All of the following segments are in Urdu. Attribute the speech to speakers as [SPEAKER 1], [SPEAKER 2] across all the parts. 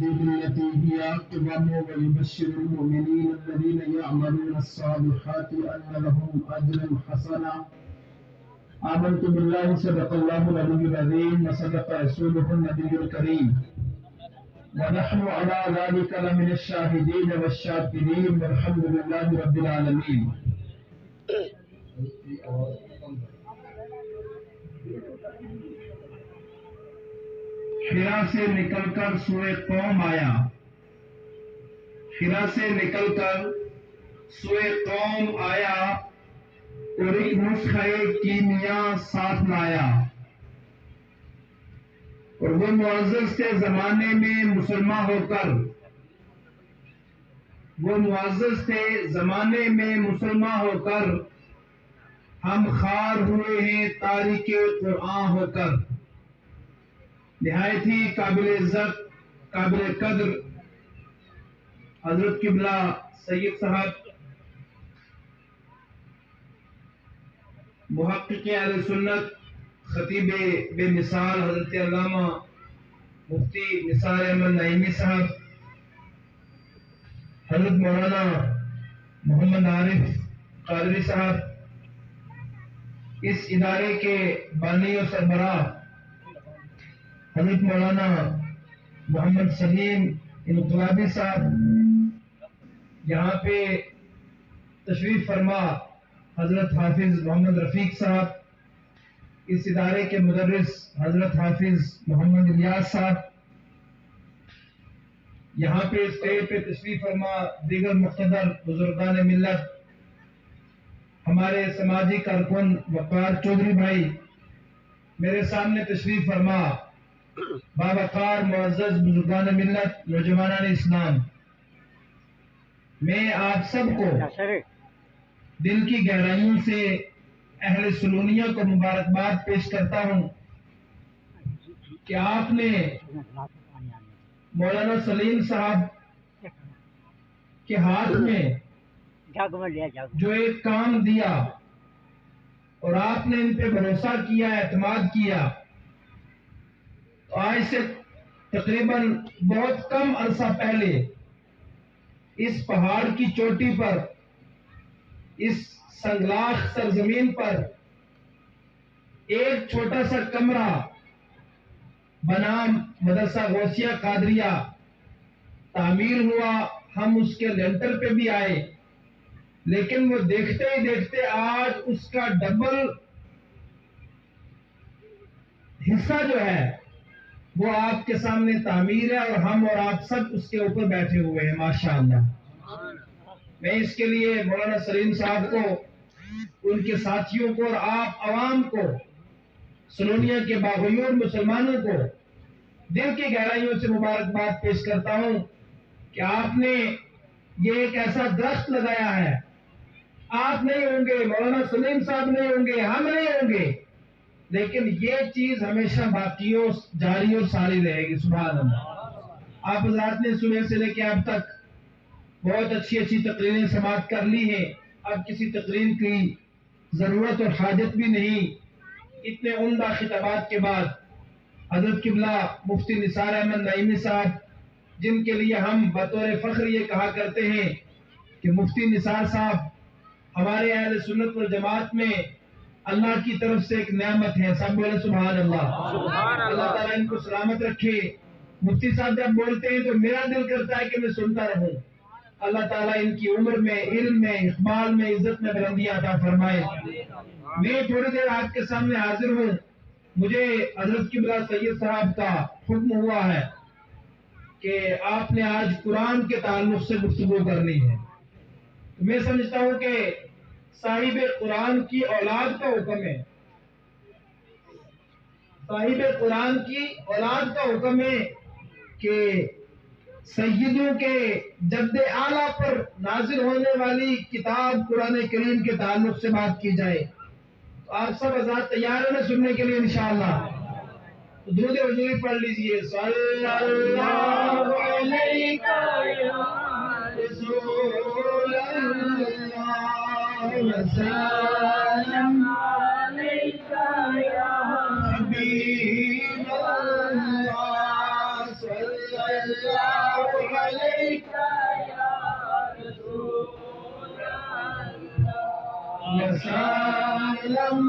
[SPEAKER 1] بالتي هي أقوم ويبشر المؤمنين الذين يعملون الصالحات أن لهم أجرا حسنا. آمنت بالله صدق الله العلي العظيم وصدق رسوله النبي الكريم ونحن على ذلك لمن الشاهدين والشاكرين والحمد لله رب العالمين. حرا سے نکل کر سوئے قوم آیا، حرا سے نکل کر سوئے قوم آیا اور ایک نسخہ کیمیا ساتھ لایا، اور وہ معزز تھے زمانے میں مسلمان ہو کر، وہ معزز تھے زمانے میں مسلمان ہو کر، ہم خوار ہوئے ہیں تاریخ قرآن ہو کر. نہایت ہی قابل عزت قابل قدر حضرت قبلہ سید صاحب محقق اہل سنت خطیب بے مثال حضرت علامہ مفتی نثار احمد نعیمی صاحب، حضرت مولانا محمد عارف قادری صاحب، اس ادارے کے بانی و سربراہ حضرت مولانا محمد سلیم انقلابی صاحب، یہاں پہ تشریف فرما حضرت حافظ محمد رفیق صاحب، اس ادارے کے مدرس حضرت حافظ محمد الیاس صاحب، یہاں پہ اسٹیج پہ تشریف فرما دیگر مقتدر بزرگان ملت، ہمارے سماجی کارکن وقار چودھری بھائی، میرے سامنے تشریف فرما باوقار معزز بزرگان ملت، نوجوانان اسلام، میں آپ سب کو دل کی گہرائیوں سے اہل سلونیہ کو مبارکباد پیش کرتا ہوں کہ آپ نے مولانا سلیم صاحب کے ہاتھ میں جو ایک کام دیا اور آپ نے ان پہ بھروسہ کیا، اعتماد کیا، تو آج سے تقریباً بہت کم عرصہ پہلے اس پہاڑ کی چوٹی پر، اس سنگلاخ سرزمین پر ایک چھوٹا سا کمرہ بنام مدرسہ غوثیہ قادریہ تعمیر ہوا. ہم اس کے لینٹر پہ بھی آئے، لیکن وہ دیکھتے ہی دیکھتے آج اس کا ڈبل حصہ جو ہے وہ آپ کے سامنے تعمیر ہے، اور ہم اور آپ سب اس کے اوپر بیٹھے ہوئے ہیں ماشاءاللہ. میں اس کے لیے مولانا سلیم صاحب کو، ان کے ساتھیوں کو اور آپ عوام کو، سلونیہ کے باغیور مسلمانوں کو دل کی گہرائیوں سے مبارکباد پیش کرتا ہوں کہ آپ نے یہ ایک ایسا درخت لگایا ہے. آپ نہیں ہوں گے، مولانا سلیم صاحب نہیں ہوں گے، ہم نہیں ہوں گے، لیکن یہ چیز ہمیشہ باقی اور جاری اور ساری رہے گی. سبحان اللہ. آپ حضرات نے صبح سے لے کے اب تک بہت اچھی اچھی تقریریں سماعت کر لی ہیں. اب کسی تقریر کی ضرورت اور حاجت بھی نہیں. اتنے عمدہ خطابات کے بعد حضرت قبلہ مفتی نثار احمد نعیمی صاحب، جن کے لیے ہم بطور فخر یہ کہا کرتے ہیں کہ مفتی نثار صاحب ہمارے اہل سنت والجماعت میں اللہ کی طرف سے ایک نعمت ہے. سب بولے سبحان اللہ. اللہ تعالیٰ ان کو سلامت رکھے. مفتی صاحب جب بولتے ہیں تو میرا دل کرتا ہے کہ میں سنتا رہوں. اللہ تعالیٰ ان کی عمر میں، علم میں، اقبال میں، عزت میں بلندی عطا فرمائے. میں تھوڑی دیر آپ کے سامنے حاضر ہوں. مجھے حضرت قبلہ سید صاحب کا حکم ہوا ہے کہ آپ نے آج قرآن کے تعلق سے گفتگو کرنی ہے. تو میں سمجھتا ہوں کہ صاحب قرآن کی اولاد کا حکم ہے، صاحب قرآن کی اولاد کا حکم ہے کہ سیدوں کے جد اعلیٰ پر نازل ہونے والی کتاب قرآن کریم کے تعلق سے بات کی جائے. تو آپ سب حضرات تیار ہیں سننے کے لیے انشاءاللہ؟ تو درود حضور پڑھ لیجئے. صلی اللہ علیہ رسول اللہ وسلم علیکہ یا حبیب اللہ صلی اللہ علیک وسلم.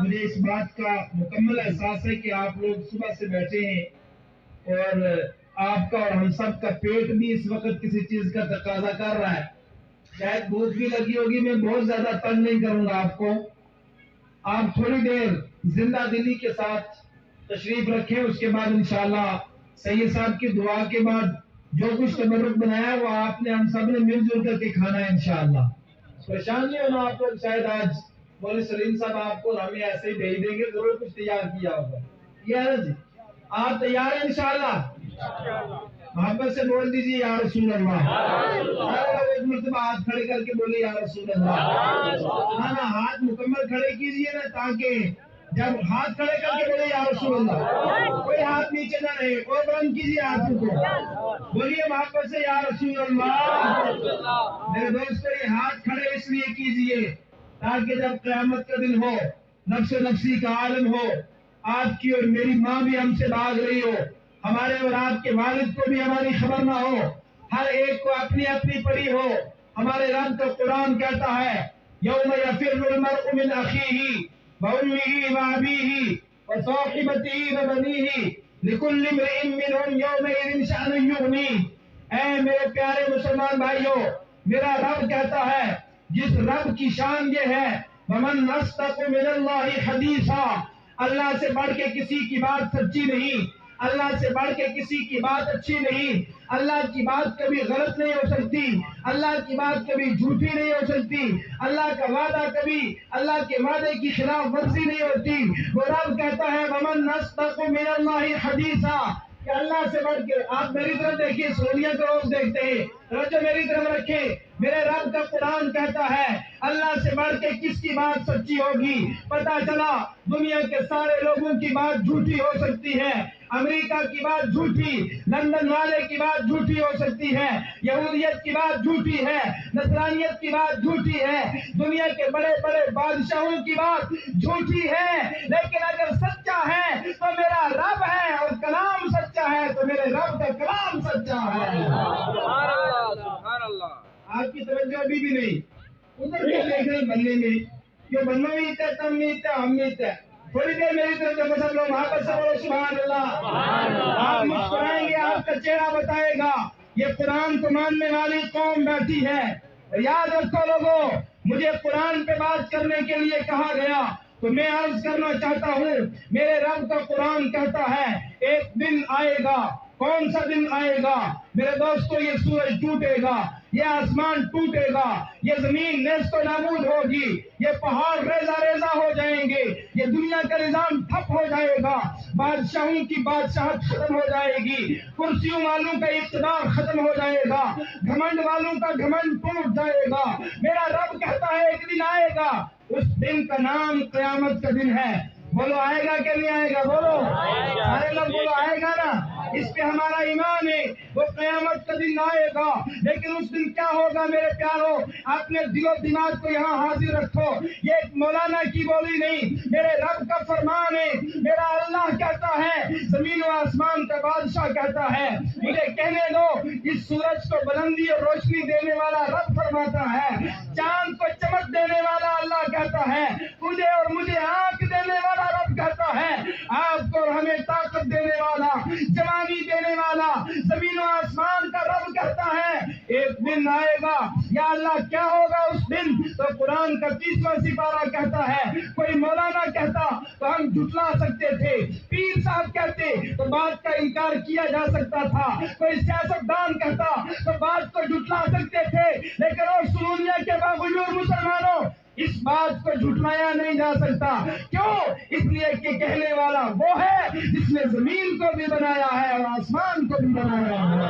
[SPEAKER 1] مجھے اس بات کا مکمل احساس ہے کہ آپ لوگ صبح سے بیٹھے ہیں اور آپ کا اور ہم سب کا پیٹ بھی اس وقت کسی چیز کا تقاضا کر رہا ہے. شاید بھوک بھی لگی ہوگی. میں بہت زیادہ تنگ نہیں کروں گا آپ کو. آپ تھوڑی دیر زندہ دلی کے ساتھ تشریف رکھیں. اس کے بعد انشاءاللہ سید صاحب کی دعا کے بعد جو کچھ تبرک بنایا وہ آپ نے ہم سب نے مل جل کر کے کھانا ہے انشاءاللہ. پریشان نہیں ہونا آپ لوگ. شاید آج مولوی سلیم صاحب آپ کو ہمیں ایسے ہی بھیج دیں گے. ضرور کچھ تیار کیا ہوگا. یہ ہے نا جی. آپ تیار ہیں انشاءاللہ؟ محبت سے بول دیجیے یا رسول اللہ. ایک مرتبہ ہاتھ کھڑے کر کے بولے یا رسول اللہ. نا ہاتھ مکمل کھڑے کیجیے نا, تاکہ جب ہاتھ کھڑے کر کے بولے یا رسول اللہ کوئی ہاتھ نیچے نہ رہے. اور بلند کیجیے ہاتھوں کو. بولیے محبت سے یا رسول اللہ. میرے دوستو یہ ہاتھ کھڑے اس لیے کیجیے تاکہ جب قیامت کا دن ہو, نفس و نفسی کا عالم ہو, آپ کی اور میری ماں بھی ہم سے بھاگ رہی ہو, ہمارے اور آپ کے والد کو بھی ہماری خبر نہ ہو, ہر ایک کو اپنی اپنی پڑی ہو. ہمارے رب کا قرآن کہتا ہے یوم یفر المرء من اخیہ وامہ وابیہ وصاحبتہ وبنیہ لکل امرئ منہم یومئذ شأن یغنیہ. اے میرے پیارے مسلمان بھائیوں, میرا رب کہتا ہے, جس رب کی شان یہ ہے ومن اصدق من اللہ حدیثا, اللہ سے بڑھ کے کسی کی بات سچی نہیں, اللہ سے بڑھ کے کسی کی بات اچھی نہیں. اللہ کی بات کبھی غلط نہیں ہو سکتی, اللہ کی بات کبھی جھوٹی نہیں ہو سکتی, اللہ کا وعدہ کبھی اللہ کے وعدے کی خلاف ورزی نہیں ہوتی. وہ رب کہتا ہے ومن اصدق من اللہ حدیثا, کہ اللہ سے بڑھ کے. آپ میری طرف دیکھیے, سونیا کو روز دیکھتے ہیں, توجہ میری طرف رکھیں. میرے رب کا قرآن کہتا ہے اللہ سے بڑھ کے کس کی بات سچی ہوگی. پتا چلا دنیا کے سارے لوگوں کی بات جھوٹی ہو سکتی ہے, امریکہ کی بات جھوٹی, لندن والے کی بات جھوٹی ہو سکتی ہے, یہودیت کی بات جھوٹی ہے, نصرانیت کی بات جھوٹی ہے, دنیا کے بڑے بڑے بادشاہوں کی بات جھوٹی ہے, لیکن اگر سچا ہے تو میرا رب ہے, اور کلام سچا ہے تو میرے رب کا کلام سچا ہے.
[SPEAKER 2] سبحان اللہ.
[SPEAKER 1] آپ کی توجہ ابھی بھی نہیں. ادھر کیا دیکھ رہے بننے میں, جو بننا بھی تھا تم نہیں تھا ہم نہیں تھا. تھوڑی دیر میری طرف جب سب لوگ وہاں پر سب بولو سبحان اللہ. آپ مسکرائیں گے, آپ کا چہرہ بتائے گا یہ قرآن کو ماننے والی قوم بیٹھی ہے. یاد رکھو لوگوں, مجھے قرآن پہ بات کرنے کے لیے کہا گیا تو میں عرض کرنا چاہتا ہوں, میرے رب کا قرآن کہتا ہے ایک دن آئے گا. کون سا دن آئے گا میرے دوستو؟ یہ سورج ٹوٹے گا, یہ آسمان ٹوٹے گا, یہ زمین نیست و نابود ہوگی, یہ پہاڑ ریزہ ریزہ ہو جائیں گے, یہ دنیا کا نظام ٹھپ ہو جائے گا, بادشاہوں کی بادشاہت ختم ہو جائے گی, کرسیوں والوں کا اقتدار ختم ہو جائے گا, گھمنڈ والوں کا گھمنڈ ٹوٹ جائے گا. میرا رب کہتا ہے ایک دن آئے گا, اس دن کا نام قیامت کا دن ہے. بولو آئے گا کہ نہیں آئے گا؟ بولو سارے لوگ بولو آئے گا نا. اس پہ ہمارا ایمان ہے, وہ قیامت کا دن آئے گا. لیکن اس دن کیا ہوگا میرے پیارو؟ اپنے دل و دماغ کو یہاں حاضر رکھو. یہ ایک مولانا کی بولی نہیں, میرے رب کا فرمان ہے. میرا اللہ کہتا ہے, زمین و آسمان کا بادشاہ کہتا ہے, مجھے کہنے دو, اس سورج کو بلندی اور روشنی دینے والا رب فرماتا ہے, چاند کو چمک دینے والا اللہ کہتا ہے, تجھے اور مجھے آنکھ دینے والا رب کہتا ہے, آپ کو ہمیں طاقت دینے والا, جوانی دینے والا, زمین و آسمان کا رب کہتا ہے ایک دن آئے گا. یا اللہ کیا ہوگا اس دن؟ تو قرآن کا 30واں سپارہ کہتا ہے. کوئی مولانا کہتا تو ہم جھٹلا سکتے تھے, پیر صاحب کہتے تو بات کا انکار کیا جا سکتا تھا, کوئی سیاستدان کہتا تو بات کو جھٹلا سکتے تھے, لیکن اور سنونیہ کے باوجود مسلمانوں اس بات کو جھٹلایا نہیں جا سکتا. کیوں؟ اس لیے کہ کہنے والا وہ ہے جس نے زمین کو بھی بنایا ہے اور آسمان کو بھی بنایا ہے.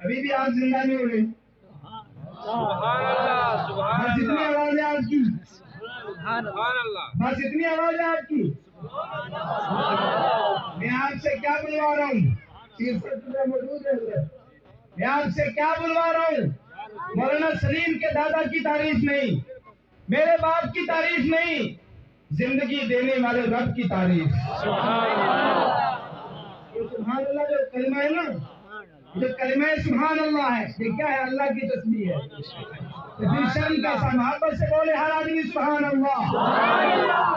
[SPEAKER 1] ابھی بھی آپ زندہ نہیں ہوئے.
[SPEAKER 2] سبحان اللہ. سبحان
[SPEAKER 1] بس اتنی
[SPEAKER 2] اللہ.
[SPEAKER 1] آواز ہے آپ کی,
[SPEAKER 2] سبحان اللہ.
[SPEAKER 1] بس اتنی آواز ہے آپ کی. میں آپ سے کیا بلوا رہا ہوں؟ موجود ہے. میں آپ سے کیا بلوا رہا ہوں؟ مولانا سلیم کے دادا کی تعریف نہیں, میرے باپ کی تعریف نہیں, زندگی دینے والے رب کی تعریف. یہ سبحان اللہ جو کلمہ ہے نا، جو کلمہ سبحان اللہ ہے، یہ کیا ہے؟ اللہ کی تسبیح ہے. تو پھر شرم کا محبت سے بولے ہر آدمی سبحان اللہ.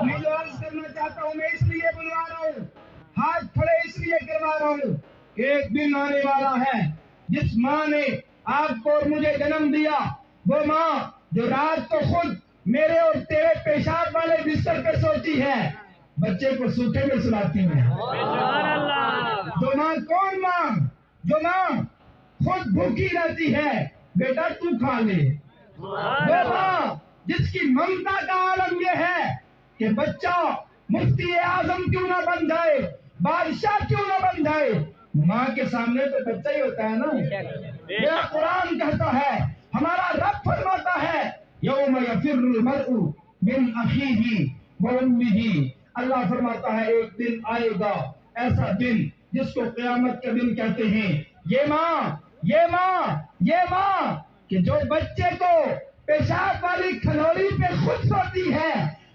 [SPEAKER 1] میں جو عرض کرنا چاہتا ہوں، میں اس لیے بلوا رہا ہوں، ہاتھ کھڑے اس لیے کروا رہا ہوں کہ ایک دن آنے والا ہے جس ماں نے آپ کو اور مجھے جنم دیا، وہ ماں جو رات کو خود میرے اور تیرے پیشاب والے بستر پہ سوتی ہے، بچے کو سوکھے میں سلاتی ہے. جو ماں، کون ماں؟ جو ماں خود بھوکی رہتی ہے، بیٹا تو کھا لے. وہ ماں جس کی ممتا کا عالم یہ ہے کہ بچہ مفتی اعظم کیوں نہ بن جائے، بادشاہ کیوں نہ بن جائے، ماں کے سامنے تو بچہ ہی ہوتا ہے نا. میرا قرآن کہتا ہے، ہمارا رب فرماتا ہے، یوم یفر المرء من اخیہ وامہ. اللہ فرماتا ہے ایک دن آئے گا ایسا دن جس کو قیامت کا دن کہتے ہیں. یہ ماں کہ جو بچے کو پیشاب والی کھلوری پہ خود سوتی ہے،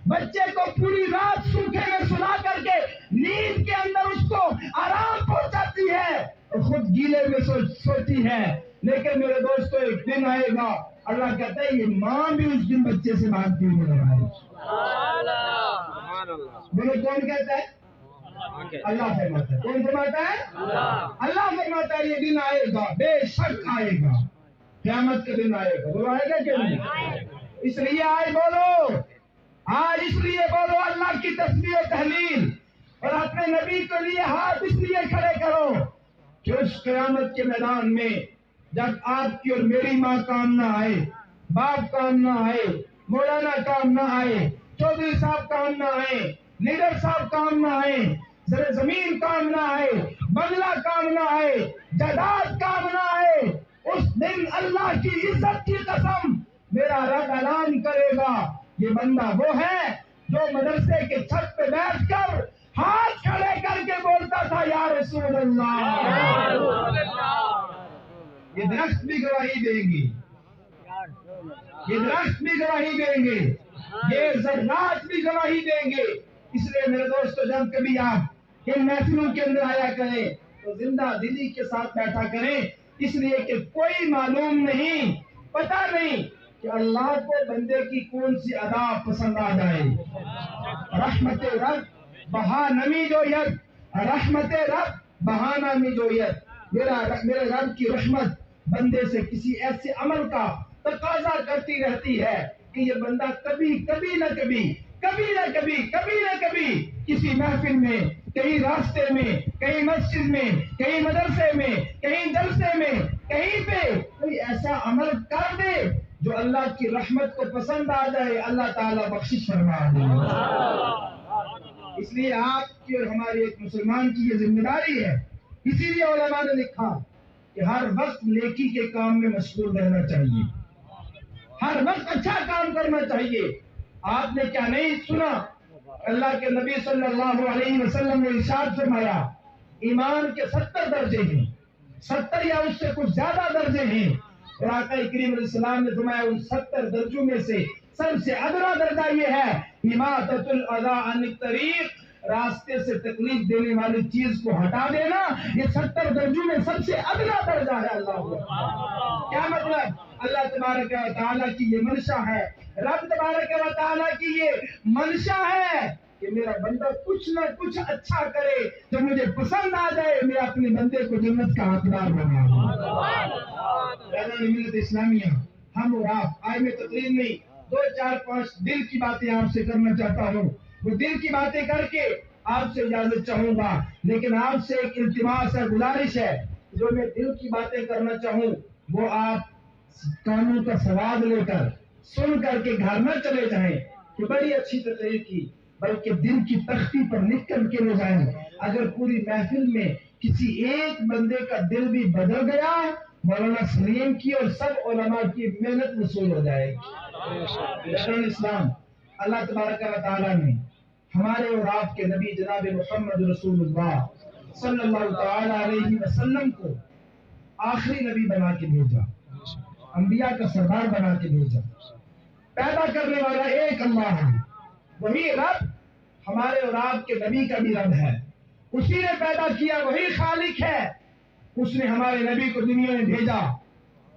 [SPEAKER 1] بچے کو پوری رات سوکھے میں سلا کر کے نیند کے اندر اس کو آرام پہنچاتی ہے اور خود گیلے میں سوتی ہے. لیکن میرے دوستو ایک دن آئے گا، اللہ کہتا ہے یہ ماں بھی اس دن بچے سے بھاگتی ہوئی نظر آئے. بولے کون کہتا ہے؟ اللہ فرماتا ہے. کون فرماتا ہے؟ اللہ فرماتا ہے یہ دن آئے گا، بے شک آئے گا، قیامت کا دن آئے گا. وہ آئے گا کہ نہیں؟ اس لیے آج اس لیے بولو اللہ کی تسبیح و تحلیل، اور اپنے نبی کے لیے ہاتھ اس لیے کھڑے کرو کہ اس قیامت کے میدان میں جب آپ کی اور میری ماں کام نہ آئے، باپ کام نہ آئے، مولانا کام نہ آئے، چودھری صاحب کام نہ آئے، لیڈر صاحب کام نہ آئے، زمین کام نہ آئے، بنگلہ کام نہ آئے، جائیداد کام نہ آئے، اس دن اللہ کی عزت کی قسم میرا رب اعلان کرے گا، یہ بندہ وہ ہے جو مدرسے کے چھت پہ بیٹھ کر ہاتھ کھڑے کر کے بولتا تھا یا رسول اللہ. یہ درخت بھی گواہی دیں گی، یہ درخت بھی گواہی دیں گے، یہ ذرات بھی گواہی دیں گے. اس لیے میرے دوستو جب کبھی آپ ان محفلوں کے اندر آیا کریں تو زندہ دلی کے ساتھ بیٹھا کریں، اس لیے کہ کوئی معلوم نہیں، پتہ نہیں کہ اللہ کو بندے کی کون سی ادا پسند آ جائے. رحمت رب بہا نمی جویت، رحمت رب بہانہ می جویت. میرے رب کی رحمت بندے سے کسی ایسے عمل کا تقاضا کرتی رہتی ہے کہ یہ بندہ کبھی نہ کبھی کسی محفل میں، کہیں راستے میں، کہیں مسجد میں، کہیں مدرسے میں، کہیں جلسے میں، کہیں پہ کوئی ایسا عمل کر دے جو اللہ کی رحمت کو پسند آ جائے، اللہ تعالیٰ بخشش فرما دے. اس لیے آپ کی اور ہماری ایک مسلمان کی یہ ذمہ داری ہے. اسی لیے علماء نے لکھا کہ ہر وقت نیکی کے کام میں مشغول رہنا چاہیے، ہر وقت اچھا کام کرنا چاہیے. آپ نے کیا نہیں سنا؟ اللہ کے نبی صلی اللہ علیہ وسلم نے ارشاد فرمایا ایمان کے 70 درجے ہیں، 70 یا اس سے کچھ زیادہ درجے ہیں، اور آقا کریم علیہ السلام نے فرمایا ان 70 درجوں میں سے سب سے ادنا درجہ یہ ہے اماطۃ الاذی عن الطریق، راستے سے تکلیف دینے والی چیز کو ہٹا دینا. یہ 70 درجوں میں سب سے ادنا درجہ ہے. اللہ کیا مطلب؟ اللہ تبارک و تعالیٰ کی یہ منشا ہے، رب تبارک و تعالیٰ کی یہ منشا ہے کہ میرا بندہ کچھ نہ کچھ اچھا کرے جو مجھے پسند آ جائے، میں اپنے بندے کو جنت کا حقدار بناؤں. ملت اسلامیہ، ہم اور آپ آج میں تقریر نہیں، 2 4 5 دل کی باتیں آپ سے کرنا چاہتا ہوں. وہ دل کی باتیں کر کے آپ سے اجازت چاہوں گا، لیکن آپ سے ایک التماس ہے، گزارش ہے، جو میں دل کی باتیں کرنا چاہوں وہ آپ کانوں کا سواد لے کر سن کر کے گھر نہ چلے جائیں کہ بڑی اچھی تقریر کی، بلکہ دل کی تختی پر لکھ کر کے لے جائیں. اگر پوری محفل میں کسی ایک بندے کا دل بھی بدل گیا، مولانا سلیم کی اور سب علماء کی محنت وصول ہو جائے گی. اسلام، اللہ تبارک و تعالیٰ نے ہمارے اور آپ کے نبی جناب محمد رسول اللہ صلی اللہ تعالی علیہ وسلم کو آخری نبی بنا کے بھیجا، انبیاء کا سردار بنا کے بھیجا. پیدا کرنے والا ایک اللہ ہے، وہی رب ہمارے اور آپ کے نبی کا بھی رب ہے، اسی نے پیدا کیا، وہی خالق ہے، اس نے ہمارے نبی کو دنیا میں بھیجا۔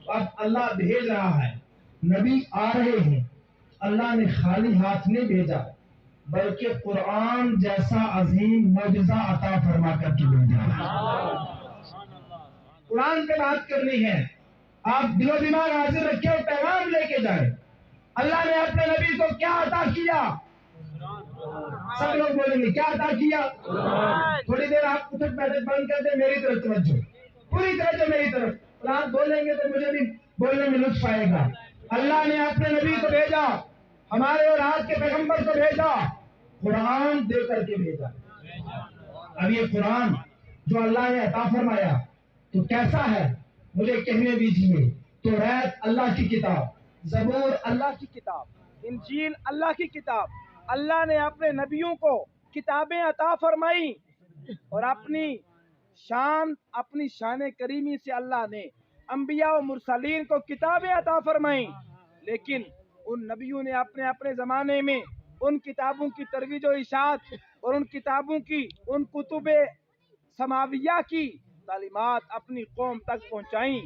[SPEAKER 1] اب اللہ بھیج رہا ہے، نبی آ رہے ہیں، اللہ نے خالی ہاتھ نہیں بھیجا بلکہ قرآن جیسا عظیم معجزہ عطا فرما کر کے بھیجا۔ قرآن پہ بات کرنی ہے، آپ دل و دماغ حاضر رکھے اور پیغام لے کے جائیں۔ اللہ نے اپنے نبی کو کیا عطا کیا؟ سب لوگ بولیں گے کیا عطا کیا؟ تھوڑی دیر آپ اٹھک بیٹھک بند کر دیں، میری طرف توجہ، پوری توجہ میری طرف۔ قرآن بولیں گے تو مجھے بھی بولنے میں لطف آئے گا۔ اللہ نے اپنے نبی کو بھیجا، ہمارے اور آپ کے پیغمبر کو بھیجا، قرآن دے کر کے بھیجا۔ اب یہ قرآن جو اللہ نے عطا فرمایا تو کیسا ہے مجھے کہنے دیجیے۔ توریت اللہ کی کتاب، زبور اللہ کی کتاب،
[SPEAKER 3] انجیل اللہ کی کتاب، اللہ نے اپنے نبیوں کو کتابیں عطا فرمائی، اور اپنی شان کریمی سے اللہ نے انبیاء و مرسلین کو کتابیں عطا فرمائیں، لیکن ان نبیوں نے اپنے زمانے میں ان کتابوں کی ترویج و اشاعت اور ان کتابوں کی، ان کتب سماویہ کی تعلیمات اپنی قوم تک پہنچائیں،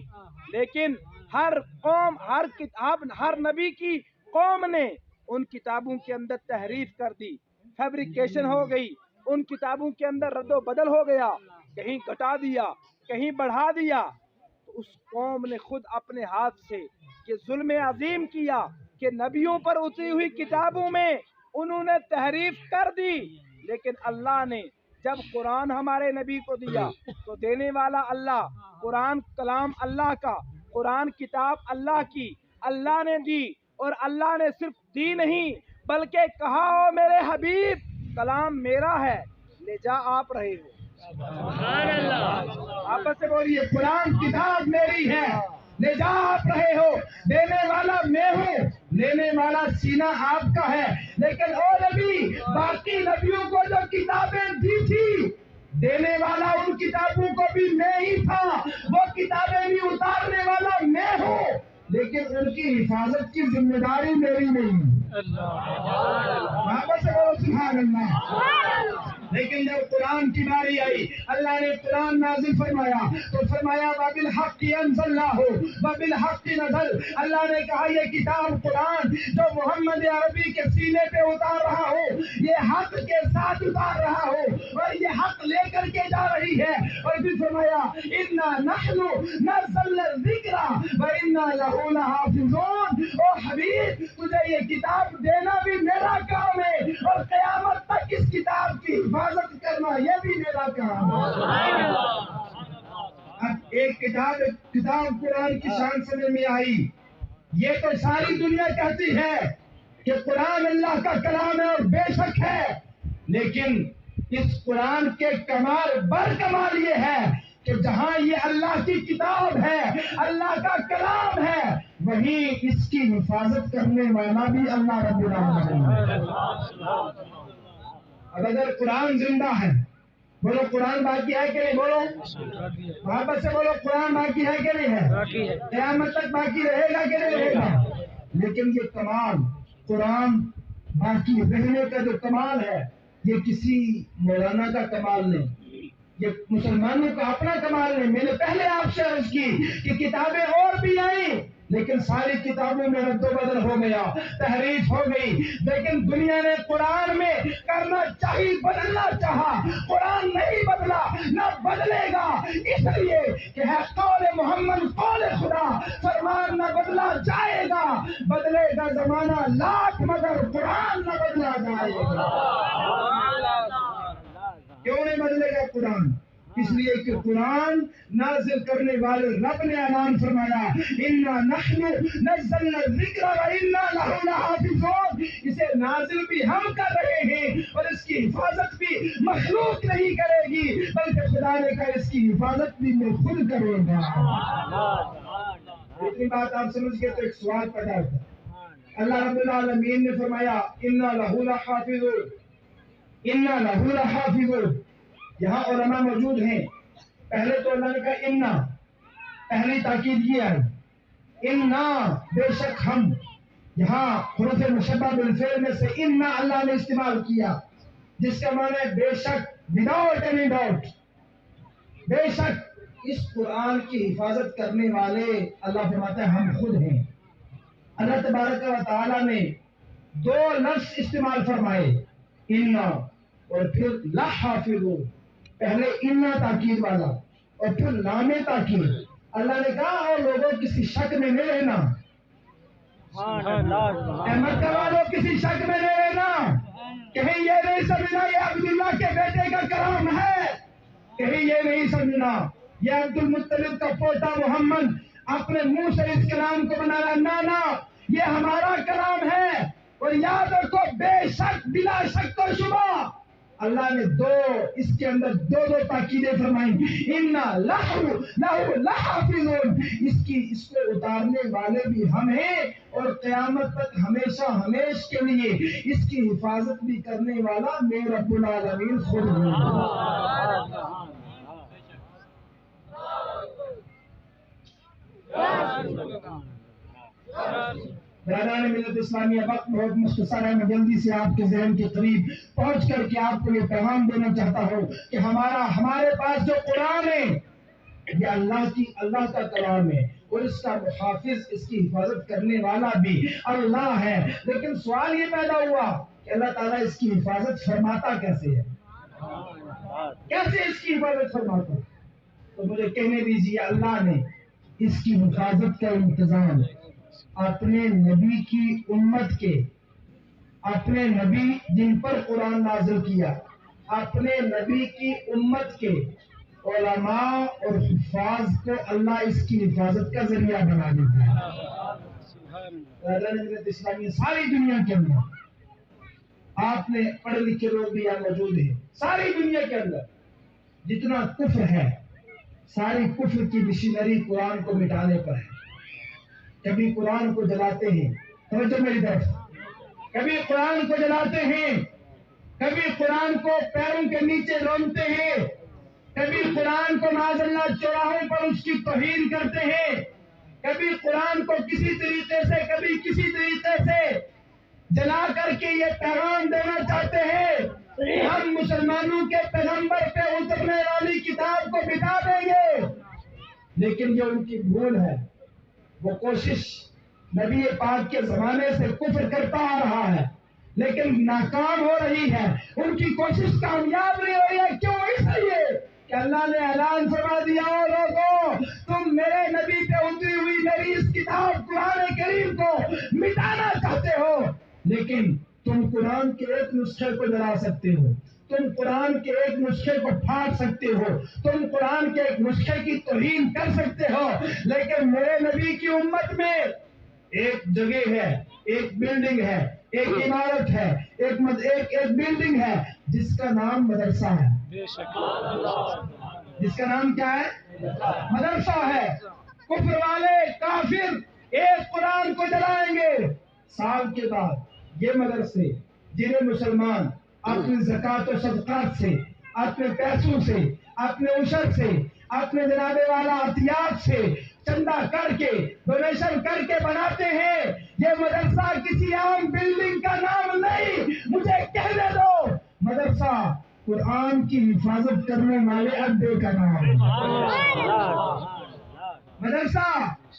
[SPEAKER 3] لیکن ہر قوم، ہر نبی کی قوم نے ان کتابوں کے اندر تحریف کر دی، فیبریکیشن ہو گئی، ان کتابوں کے اندر رد و بدل ہو گیا، کہیں گھٹا دیا، کہیں بڑھا دیا۔ تو اس قوم نے خود اپنے ہاتھ سے یہ ظلم عظیم کیا کہ نبیوں پر اتری ہوئی کتابوں میں انہوں نے تحریف کر دی، لیکن اللہ نے جب قرآن ہمارے نبی کو دیا تو دینے والا اللہ، قرآن کلام اللہ کا، قرآن کتاب اللہ کی، اللہ نے دی، اور اللہ نے صرف دی نہیں بلکہ کہا او میرے حبیب کلام میرا ہے، لے جا آپ رہے ہو۔ آپس سے بولیے قرآن کتاب میری ہے، لے جا آپ رہے ہو، دینے والا میں ہوں، لینے والا سینہ آپ کا ہے، لیکن او نبی باقی نبیوں کو جو کتابیں دی تھی دینے والا ان کتابوں کو بھی میں ہی تھا، وہ کتابیں بھی اتارنے والا میں ہوں، لیکن ان کی حفاظت کی ذمہ داری میری نہیں۔ آپس سے بولو سبحان اللہ۔ لیکن جب قرآن کی باری آئی، اللہ نے قرآن نازل فرمایا تو فرمایا وَبِالْحَقِّ أَنزَلْنَاهُ وَبِالْحَقِّ نَزَلَ۔ اللہ نے کہا یہ کتاب قرآن جو محمد عربی کے سینے پہ اتار رہا ہوں، یہ حق کے ساتھ اتار رہا ہوں اور یہ حق لے کر کے جا رہی ہے۔ اور پھر فرمایا إِنَّا نَحْنُ نَزَّلْنَا الذِّكْرَ وَإِنَّا لَهُ لَحَافِظُونَ۔ او حبیب تجھے یہ کتاب دینا بھی میرا کام ہے، اور قیامت تک اس کتاب کی حفاظت کرنا یہ بھی میرا کام ہے۔ اب ایک کتاب قرآن کی شان سمجھ میں آئی، یہ تو ساری دنیا کہتی ہے کہ قرآن اللہ کا کلام ہے اور بے شک ہے، لیکن اس قرآن کے کمال بر کمال یہ ہے کہ جہاں یہ اللہ کی کتاب ہے، اللہ کا کلام ہے، وہیں اس کی حفاظت کرنے والا بھی اللہ رب العالمین ہے۔ اب اگر قرآن زندہ ہے، بولو قرآن باقی ہے کہ نہیں؟ بولو واپس سے بولو قرآن باقی ہے کہ نہیں ہے؟ قیامت تک باقی رہے گا کہ نہیں رہے گا؟ لیکن یہ کمال قرآن باقی رہنے کا جو کمال ہے، یہ کسی مولانا کا کمال نہیں، یہ مسلمانوں کا اپنا کمال نہیں۔ میں نے پہلے آپ سے عرض کی کہ کتابیں اور بھی آئیں، لیکن ساری کتابوں میں رد و بدل ہو گیا، تحریف ہو گئی، لیکن دنیا نے قرآن میں کرنا چاہی، بدلنا چاہا، قرآن نہیں بدلا، نہ بدلے گا، اس لیے کہ ہے قول محمد قول خدا، فرمان نہ بدلا جائے گا، بدلے گا زمانہ لاکھ مگر قرآن نہ بدلا جائے گا۔ کیوں نہیں بدلے گا قرآن؟ اس لیے کہ قرآن نازل کرنے والے رب نے اعلان فرمایا اِنَّا نَحْنُ نَزَّلْنَا الذِّكْرَ وَإِنَّا لَهُ لَحَافِظُونَ، اسے نازل بھی ہم کر رہے ہیں اور اس کی حفاظت بھی مخلوق نہیں کرے گی، بلکہ خدا نے کہا اس کی حفاظت بھی میں خود کروں گا۔ اتنی بات آپ سمجھ گئے تو ایک سوال پیدا ہوتا ہے۔ اللہ رب العالمین نے فرمایا اِنَّا لَهُ لَحَافِظُونَ، اِنَّا لَهُ لَحَافِظُونَ۔ یہاں علماء موجود ہیں، پہلے تو اللہ نے کہا اِنَّا، پہلی تاکید یہ ہے اِنَّا بے شک ہم، یہاں حروف مشبہ بالفعل میں سے اِنَّا اللہ نے استعمال کیا، جس کا معنی ہے بے شک، وداؤٹ اینی ڈاؤٹ، بے شک۔ اس قرآن کی حفاظت کرنے والے اللہ فرماتا ہے ہم خود ہیں۔ اللہ تبارک و تعالیٰ نے دو لفظ استعمال فرمائے، انا اور پھر لحافظون۔ پہلے انا تاکید والا اور پھر لام تاکید۔ اللہ نے کہا اور لوگوں کسی شک میں نہیں رہنا، مکہ والوں کسی شک میں نہیں رہنا، کہیں یہ نہیں سمجھنا یہ عبداللہ کے بیٹے کا کلام ہے، کہیں یہ نہیں سمجھنا یہ عبد المطلب کا پوتا محمد اپنے منہ سے اس کلام کو بنایا، نانا یہ ہمارا کلام ہے۔ اور یاد رکھو بے شک، بلا شک و شبہ، اللہ نے اس کے اندر دو تاکیدیں فرمائیں، انا لہو لحافظون۔ اس کو اتارنے والے بھی ہم ہیں اور قیامت تک ہمیشہ ہمیش کے لیے اس کی حفاظت بھی کرنے والا میں رب العالمین خود ہوں۔ برادران ملت اسلامیہ، وقت بہت مختصر ہے، میں جلدی سے آپ کے ذہن کے قریب پہنچ کر کے آپ کو یہ پیغام دینا چاہتا ہوں کہ ہمارے پاس جو قرآن ہے یہ اللہ کا کلام ہے، اور اس کا محافظ، اس کی حفاظت کرنے والا بھی اللہ ہے۔ لیکن سوال یہ پیدا ہوا کہ اللہ تعالیٰ اس کی حفاظت فرماتا کیسے ہے، کیسے اس کی حفاظت فرماتا؟ تو مجھے کہنے دیجیے، اللہ نے اس کی حفاظت کا انتظام اپنے نبی کی امت کے، اپنے نبی جن پر قرآن نازل کیا، اپنے نبی کی امت کے علماء اور حفاظ کو اللہ اس کی حفاظت کا ذریعہ بنا دیتا ہے۔ اسلامی ساری دنیا کے اندر آپ نے پڑھے لکھے لوگ بھی یہاں موجود ہیں، ساری دنیا کے اندر جتنا کفر ہے، ساری کفر کی مشینری قرآن کو مٹانے پر ہے۔ کبھی قرآن کو جلاتے ہیں، توجہ میری طرف، کبھی قرآن کو جلاتے ہیں، کبھی قرآن کو پیروں کے نیچے رونتے ہیں، کبھی قرآن کو معاذ اللہ چوراہوں پر اس کی توہین کرتے ہیں، کبھی قرآن کو کسی طریقے سے، کبھی کسی طریقے سے جلا کر کے یہ پیغام دینا چاہتے ہیں کہ ہم مسلمانوں کے پیغمبر پہ اترنے والی کتاب کو مٹا دیں گے۔ لیکن یہ ان کی بھول ہے، وہ کوشش نبی پاک کے زمانے سے کفر کرتا آ رہا ہے لیکن ناکام ہو رہی ہے، ان کی کوشش کامیاب نہیں ہو رہی ہے۔ کیوں؟ اس لیے کہ اللہ نے اعلان فرما دیا، اور لوگوں تم میرے نبی پہ اتری ہوئی میری اس کتاب قرآن کریم کو مٹانا چاہتے ہو، لیکن تم قرآن کے ایک نسخے کو جلا سکتے ہو، تم قرآن کے ایک نسخے کو پھاڑ سکتے ہو، تم قرآن کے ایک نسخے کی توہین کر سکتے ہو، لیکن میرے نبی کی امت میں ایک جگہ ہے، ایک بلڈنگ ہے، ایک عمارت ہے، ایک بلڈنگ ہے جس کا نام مدرسہ ہے۔ جس کا نام کیا ہے؟ مدرسہ ہے۔ کفر والے کافر ایک قرآن کو جلائیں گے، سال کے بعد یہ مدرسے جنہیں مسلمان اپنی زکوٰۃ و صدقات سے، اپنے پیسوں سے، اپنے عشر سے، اپنے جناب والا عطیات سے چندہ کر کے، ڈونیشن کر کے بناتے ہیں، یہ مدرسہ کسی عام بلڈنگ کا نام نہیں، مجھے کہنے دو، مدرسہ قرآن کی حفاظت کرنے والے اڈے کا نام ہے۔ مدرسہ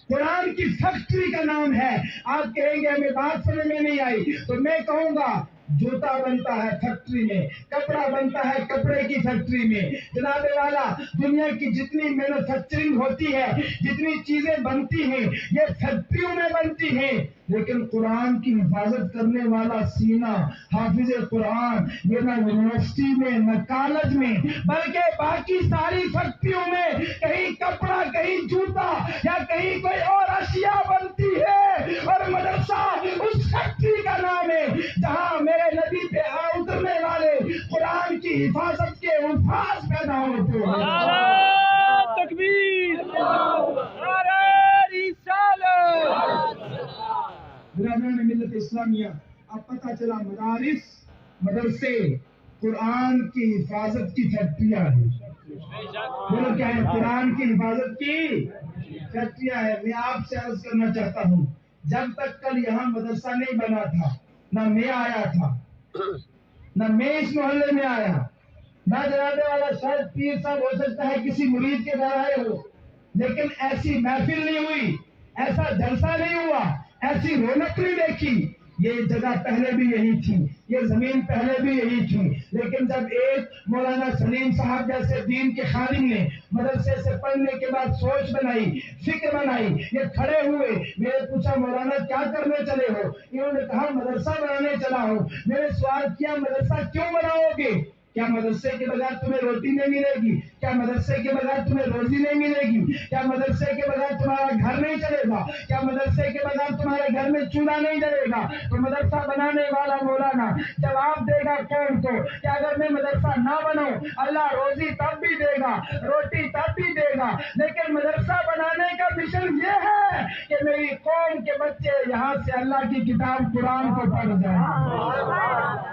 [SPEAKER 3] قرآن کی فیکٹری کا نام ہے۔ آپ کہیں گے ہمیں بات سمجھ میں نہیں آئی، تو میں کہوں گا جوتا بنتا ہے فیکٹری میں، کپڑا بنتا ہے کپڑے کی فیکٹری میں، جناب والا دنیا کی جتنی مینوفیکچرنگ ہوتی ہے، جتنی چیزیں بنتی ہیں یہ فیکٹریوں میں بنتی ہیں، لیکن قرآن کی حفاظت کرنے والا سینہ حافظ قرآن یہ نہ یونیورسٹی میں، نہ کالج میں، بلکہ باقی ساری فیکٹریوں میں کہیں کپڑا، کہیں جوتا یا کہیں کوئی اور اشیاء بنتی ہے، اور مدرسہ اس فیکٹری کا نام ہے جہاں میرے نبی پہ اترنے والے قرآن کی حفاظت کے الفاظ پیدا ہوتے ہیں۔
[SPEAKER 2] نعرہ تکبیر، نعرہ رسالت۔
[SPEAKER 3] برادران ملت اسلامیہ، اب پتہ چلا مدرسے قرآن کی حفاظت کی فیکٹریاں ہیں۔ بولو کیا ہے؟ قرآن کی حفاظت کی فیکٹریاں ہیں۔ میں آپ سے عرض کرنا چاہتا ہوں، جب تک کل یہاں مدرسہ نہیں بنا تھا، نہ میں آیا تھا، نہ میں اس محلے میں آیا، نہ جنابے والا شاید پیر صاحب ہو سکتا ہے کسی مرید کے گھر آئے ہو، لیکن ایسی محفل نہیں ہوئی، ایسا جلسہ نہیں ہوا، ایسی رونق نہیں دیکھی۔ یہ جگہ پہلے بھی یہی تھی، یہ زمین پہلے بھی یہی تھی، لیکن جب ایک مولانا سلیم صاحب جیسے دین کے خادم نے مدرسے سے پڑھنے کے بعد سوچ بنائی، فکر بنائی، یہ کھڑے ہوئے، میں نے پوچھا مولانا کیا کرنے چلے ہو؟ انہوں نے کہا مدرسہ بنانے چلا ہوں۔ میں نے سوال کیا مدرسہ کیوں بناؤ گے؟ کیا مدرسے کے بغیر تمہیں روٹی نہیں ملے گی؟ کیا مدرسے کے بغیر تمہیں روزی نہیں ملے گی؟ کیا مدرسے کے بغیر تمہارا گھر نہیں چلے گا؟ کیا مدرسے کے بغیر تمہارے گھر میں چولہا نہیں جلے گا؟ تو مدرسہ بنانے والا مولانا جواب دے گا قوم کو کہ اگر میں مدرسہ نہ بناؤں اللہ روزی تب بھی دے گا، روٹی تب بھی دے گا، لیکن مدرسہ بنانے کا مشن یہ ہے کہ میری قوم کے بچے یہاں سے اللہ کی کتاب قرآن کو پڑھ جائیں۔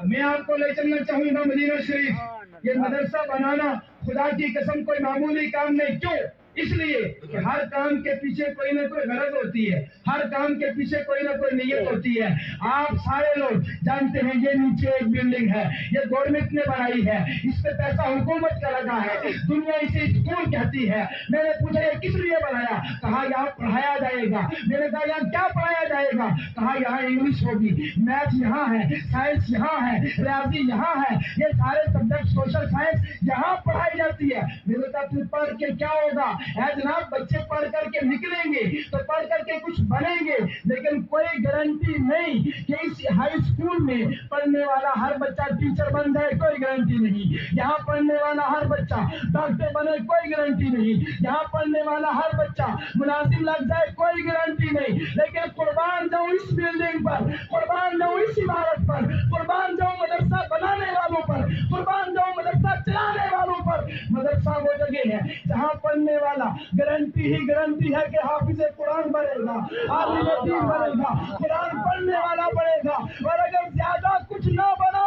[SPEAKER 3] میں آپ کو لے چلنا چاہوں گا مدینہ شریف۔ یہ مدرسہ بنانا خدا کی قسم کوئی معمولی کام نہیں۔ کیوں؟ اس لیے کہ ہر کام کے پیچھے کوئی نہ کوئی غرض ہوتی ہے، ہر کام کے پیچھے کوئی نہ کوئی نیت ہوتی ہے۔ آپ سارے لوگ جانتے ہیں یہ نیچے ایک بلڈنگ ہے، یہ گورنمنٹ نے بنائی ہے، اس پہ پیسہ حکومت کا لگا ہے، دنیا اسے اسکول کہتی ہے۔ میں نے پوچھا یہ کس لیے بنایا؟ کہا یہاں پڑھایا جائے گا۔ میں نے کہا یہاں کیا پڑھایا جائے گا؟ کہا یہاں انگلش ہوگی، میتھ یہاں ہے، سائنس یہاں ہے، ریاضی یہاں ہے، یہ سارے سبجیکٹ سوشل سائنس یہاں پڑھائی جاتی ہے۔ میں نے کہا پھر پڑھ کے کیا ہوگا؟ اے جناب بچے پڑھ کر کے نکلیں گے تو پڑھ کر کے کچھ بنیں گے، لیکن کوئی گارنٹی نہیں کہ اس ہائی اسکول میں پڑھنے والا ہر بچہ ٹیچر بن جائے، کوئی گارنٹی نہیں۔ یہاں پڑھنے والا ہر بچہ ڈاکٹر بنے، کوئی گارنٹی نہیں۔ یہاں پڑھنے والا ہر بچہ ملازم لگ جائے، کوئی گارنٹی نہیں۔ لیکن قربان جاؤں اس بلڈنگ پر، قربان جاؤں اس عمارت پر، قربان جاؤں مدرسہ بنانے والوں پر، قربان جاؤں مدرسہ چلانے والوں پر۔ مدرسہ وہ جگہ ہے جہاں پڑھنے والا گارنٹی ہی گارنٹی ہے کہ حافظ قرآن بنے گا، عالم دین بنے گا، قرآن پڑھنے والا بنے گا۔ اور اگر زیادہ کچھ نہ بنا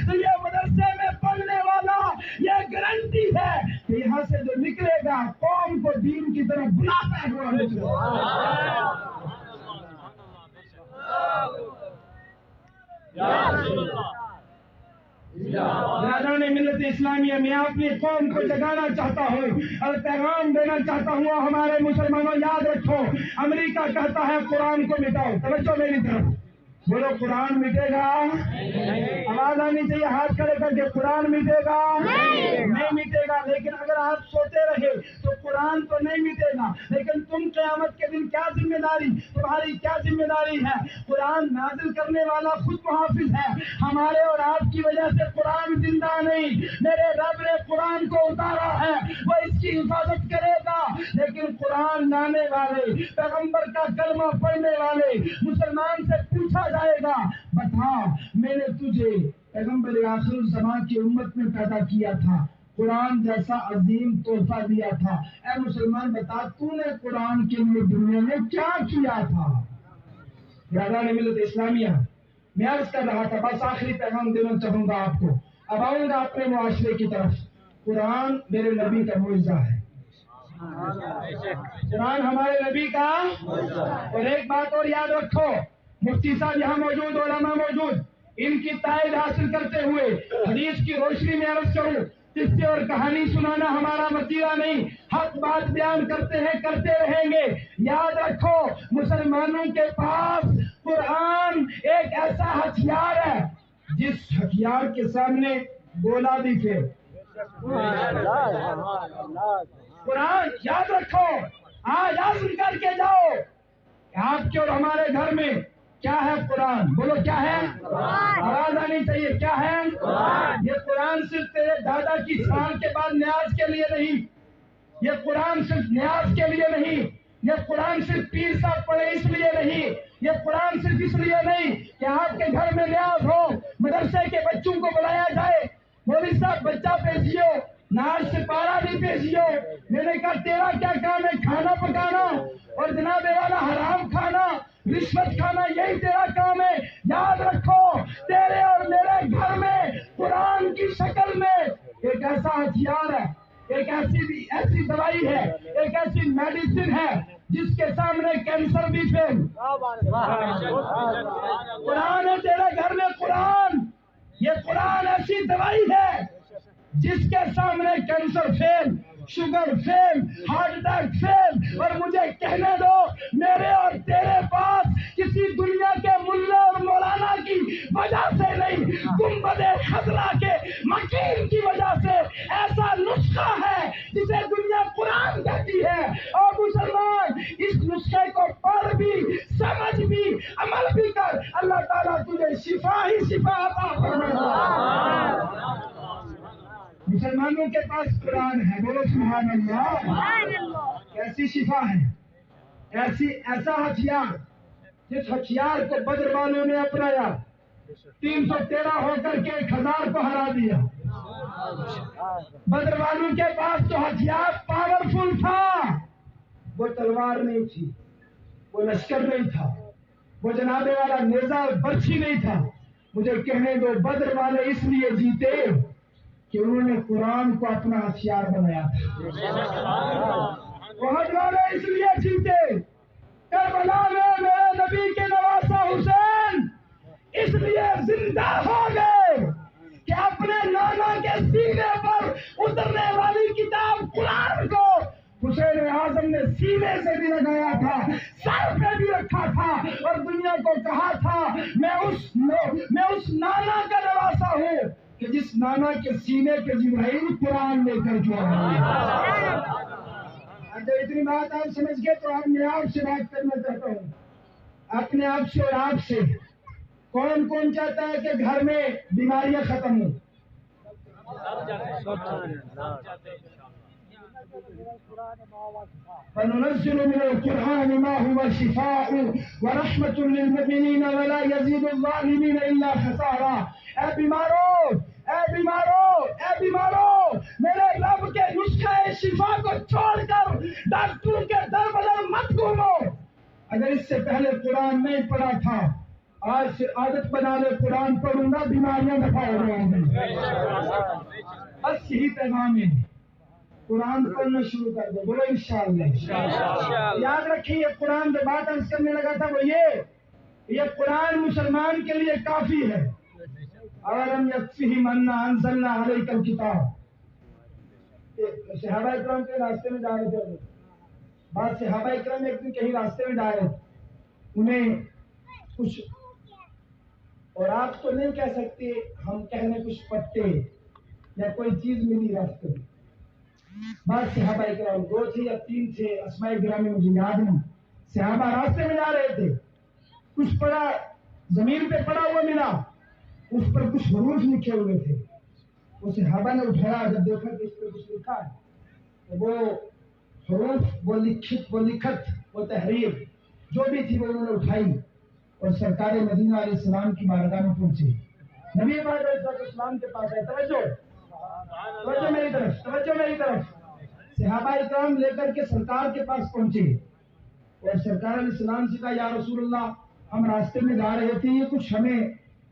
[SPEAKER 3] تو یہ مدرسے میں پڑھنے والا یہ گارنٹی ہے کہ یہاں سے جو نکلے گا قوم کو دین کی طرف بلاتا ہوا برادران ملت اسلامیہ، میں اپنی قوم کو جگانا چاہتا ہوں اور پیغام دینا چاہتا ہوں ہمارے مسلمانوں یاد رکھو، امریکہ کہتا ہے قرآن کو مٹاؤ۔ توجہ میری طرف، بولو قرآن مٹے گا؟ آواز آنی چاہیے ہاتھ کھڑے کر کے، قرآن مٹے گا؟ نہیں مٹے گا۔ لیکن اگر آپ سوتے رہے تو قرآن تو نہیں مٹے گا، لیکن تم قیامت کے دن کیا ذمہ داری، تمہاری کیا ذمہ داری ہے؟ قرآن نازل کرنے والا خود محافظ ہے، ہمارے اور آپ کی وجہ سے قرآن زندہ نہیں۔ میرے رب نے قرآن کو اتارا ہے، وہ اس کی حفاظت کرے گا، لیکن قرآن لانے والے، پیغمبر کا کلمہ پڑھنے والے مسلمان سے پوچھا جائے گا بتا میں نے تجھے پیغمبر آخر الزمان کی امت میں پیدا کیا تھا، قرآن جیسا عظیم تحفہ دیا تھا، اے مسلمان بتا تو نے قرآن کے لیے دنیا میں کیا کیا تھا؟ برادران ملت اسلامیہ، میں عرض کر رہا تھا، بس آخری پیغام دینا چاہوں گا آپ کو، اب آؤں گا اپنے معاشرے کی طرف۔ قرآن میرے نبی کا معجزہ ہے، قرآن ہمارے نبی کا۔ اور ایک بات اور یاد رکھو، مفتی صاحب یہاں موجود، علماء موجود، ان کی تائید حاصل کرتے ہوئے حدیث کی روشنی میں عرض کروں، قصے اور کہانی سنانا ہمارا وسیلہ نہیں، حق بات بیان کرتے ہیں، کرتے رہیں گے۔ یاد رکھو مسلمانوں کے پاس قرآن ایک ایسا ہتھیار ہے جس ہتھیار کے سامنے گولا بھی پھیر۔ قرآن یاد رکھو، آج عزم کر کے جاؤ، آپ کے اور ہمارے گھر میں کیا ہے؟ قرآن۔ بولو کیا ہے؟ آواز آنی چاہیے، کیا ہے؟ یہ قرآن صرف تیرے دادا کی سال کے بعد نیاز کے لیے نہیں، یہ قرآن صرف نیاز کے لیے نہیں، یہ قرآن صرف پیر صاحب پڑھے اس لیے نہیں، یہ قرآن صرف اس لیے نہیں کہ آپ کے گھر میں نیاز ہو، مدرسے کے بچوں کو بلایا جائے، مولوی صاحب بچہ بھیجیو، ناز سے پارا بھی بھیجیو۔ میں نے کہا تیرا کیا کام ہے؟ کھانا پکانا اور جناب والا حرام کھانا، رشوت کھانا، یہی تیرا کام ہے؟ یاد رکھو تیرے اور میرے گھر میں قرآن کی شکل میں ایک ایسا ہتھیار ہے، ایک ایسی دوائی ہے، ایک ایسی میڈیسن ہے جس کے سامنے کینسر بھی فیل۔ قرآن ہے تیرے گھر میں، قرآن یہ قرآن ایسی دوائی ہے جس کے سامنے کینسر فیل، شوگر فیل، ہارٹ اٹیک فیل، اور مجھے کہنے دو میرے اور تیرے پاس کسی دنیا کے ملا اور مولانا کی وجہ سے نہیں، گنبد خضرا کے مکین کی وجہ سے ایسا نسخہ ہے جسے دنیا قرآن کہتی ہے۔ اور مسلمان اس نسخے کو پڑھ بھی، سمجھ بھی، عمل بھی کر، اللہ تعالیٰ تجھے شفا ہی شفا عطا فرمائے۔ مسلمانوں کے پاس قرآن ہے، بولو سبحان اللہ۔ کیسی شفا ہے، ایسا ہتھیار جس ہتھیار کو بدر والوں نے اپنایا، 313 ہو کر کے 1000 کو ہرا دیا۔ بدر والوں کے پاس تو ہتھیار پاورفل تھا، وہ تلوار نہیں تھی، وہ لشکر نہیں تھا، وہ جناب والا نیزہ اور برچھی نہیں تھا۔ مجھے کہنے دو بدر والے اس لیے جیتے کہ انہوں نے قرآن کو اپنا ہتھیار بنایا تھا۔ احد والے اس لیے جیتے، کربلا میں میرے نبی کے نواسہ حسین اس لیے زندہ ہو گئے کہ اپنے نانا کے سینے پر اترنے والی کتاب قرآن کو حسین اعظم نے سینے سے بھی لگایا تھا، سر پہ بھی رکھا تھا، اور دنیا کو کہا تھا میں اس نانا کا نواسہ ہوں کہ جس نانا کے سینے پہ جبرائیل قرآن لے کر کے آیا۔ اگر اتنی بات آپ سمجھ گئے تو میں آپ سے بات کرنا چاہتا ہوں، اپنے آپ سے اور آپ سے۔ کون کون چاہتا ہے کہ گھر میں بیماریاں ختم ہوں؟ فَنُنَزِّلُ مِنَ الْقُرْآنِ مَا هُوَ شِفَاءٌ وَرَحْمَةٌ لِّلْمُؤْمِنِينَ وَلَا يَزِيدُ الظَّالِمِينَ إِلَّا خَسَارًا۔ اے بیماروں، میرے رب کے نسخے شفا کو چھوڑ کر ڈاکٹروں کے در بدر مت گھومو۔ اگر اس سے پہلے قرآن نہیں پڑھا تھا، آج سے عادت بنا لے قرآن پڑھوں گا، بیماریاں دفع ہو جائیں گی۔ بس یہی پیغام ہے، قرآن پڑھنا شروع کر دو، بولو انشاءاللہ۔ یاد رکھیے یہ قرآن جو بات عرض کرنے لگا تھا وہ یہ قرآن مسلمان کے لیے کافی ہے۔ اولم یکفہم انا انزلنا علیک الکتاب۔ صحابہ اکرام کے راستے میں جا رہے تھے، بعض صحابہ اکرام ایک دن کہیں راستے میں جا رہے تھے، انہیں کچھ، اور آپ تو نہیں کہہ سکتے، ہم کہنے کچھ پتے یا کوئی چیز ملی راستے میں۔ بعض صحابہ اکرام 2 تھے یا 3 تھے، اسماء گرامی مجھے یاد نہیں، صحابہ راستے میں جا رہے تھے، کچھ پڑا زمین پہ پڑا ہوا ملا، اس پر کچھ حروف لکھے ہوئے تھے۔ وہ صحابہ نے اٹھایا، جب دیکھا کہ اس پر کچھ لکھا ہے تو وہ حروف، وہ لکھت، وہ تحریر جو بھی تھی وہ انہوں نے اٹھائی اور سرکار مدینہ علیہ السلام کی بارگاہ میں پہنچے۔ نبی پاک علیہ السلام کے پاس ہے، توجہ میری طرف، صحابہ اکرام لے کر کے سرکار کے پاس پہنچے اور سرکار علیہ السلام سے کہا یا رسول اللہ، ہم راستے میں جا رہے تھے، یہ کچھ ہمیں